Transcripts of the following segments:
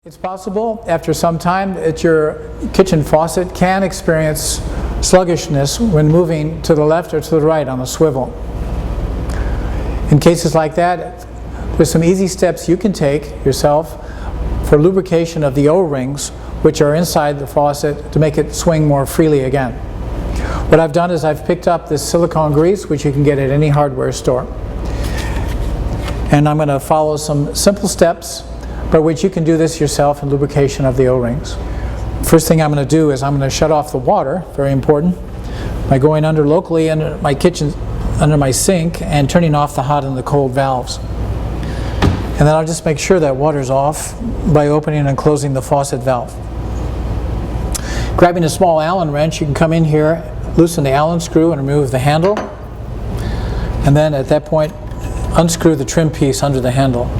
It's possible after some time that your kitchen faucet can experience sluggishness when moving to the left or to the right on the swivel. In cases like that, there's some easy steps you can take yourself for lubrication of the O-rings which are inside the faucet to make it swing more freely again. What I've done is I've picked up this silicone grease which you can get at any hardware store. And I'm going to follow some simple steps by which you can do this yourself in lubrication of the O-rings. First thing I'm going to do is I'm going to shut off the water, very important, by going under locally under my kitchen, under my sink, and turning off the hot and the cold valves. And then I'll just make sure that water's off by opening and closing the faucet valve. Grabbing a small Allen wrench, you can come in here, loosen the Allen screw and remove the handle, and then at that point unscrew the trim piece under the handle.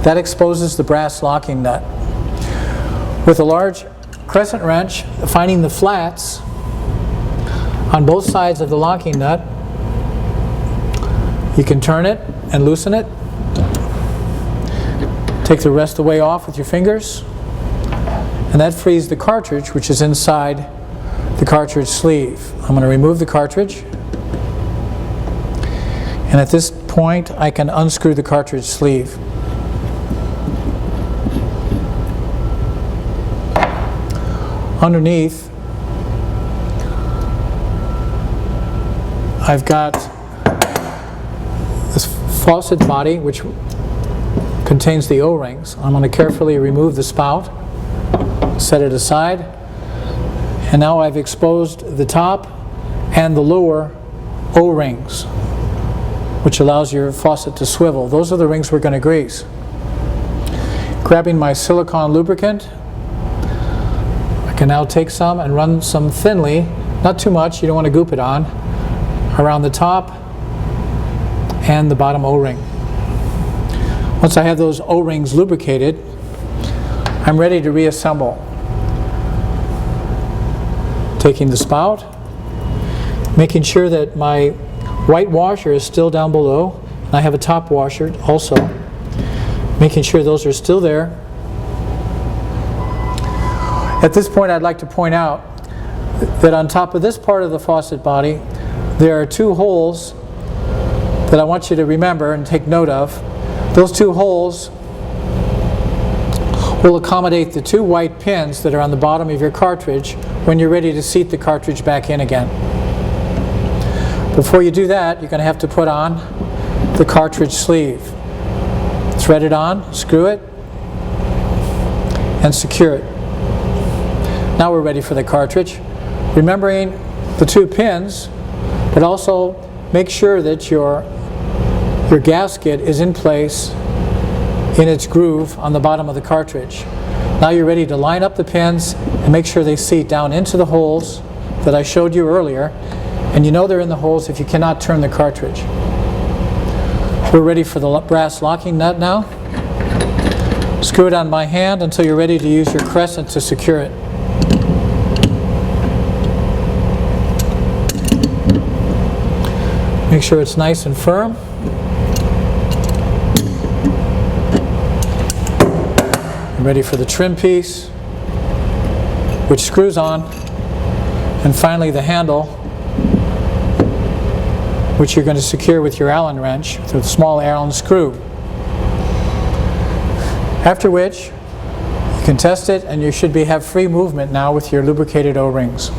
That exposes the brass locking nut. With a large crescent wrench, finding the flats on both sides of the locking nut, you can turn it and loosen it. Take the rest of the way off with your fingers, and that frees the cartridge which is inside the cartridge sleeve. I'm going to remove the cartridge, and at this point I can unscrew the cartridge sleeve. Underneath, I've got this faucet body which contains the O-rings. I'm going to carefully remove the spout, set it aside, and now I've exposed the top and the lower O-rings, which allows your faucet to swivel. Those are the rings we're going to grease. Grabbing my silicone lubricant, I can now take some and run some thinly, not too much, you don't want to goop it on, around the top and the bottom O-ring. Once I have those O-rings lubricated, I'm ready to reassemble. Taking the spout, making sure that my white washer is still down below, and I have a top washer also, making sure those are still there. At this point I'd like to point out that on top of this part of the faucet body there are two holes that I want you to remember and take note of. Those two holes will accommodate the two white pins that are on the bottom of your cartridge when you're ready to seat the cartridge back in again. Before you do that, you're going to have to put on the cartridge sleeve. Thread it on, screw it, and secure it. Now we're ready for the cartridge. Remembering the two pins, but also make sure that your gasket is in place in its groove on the bottom of the cartridge. Now you're ready to line up the pins and make sure they seat down into the holes that I showed you earlier, and you know they're in the holes if you cannot turn the cartridge. We're ready for the brass locking nut now. Screw it on by hand until you're ready to use your crescent to secure it. Make sure it's nice and firm. I'm ready for the trim piece, which screws on, and finally the handle, which you're going to secure with your Allen wrench, with a small Allen screw. After which, you can test it and you should have free movement now with your lubricated O-rings.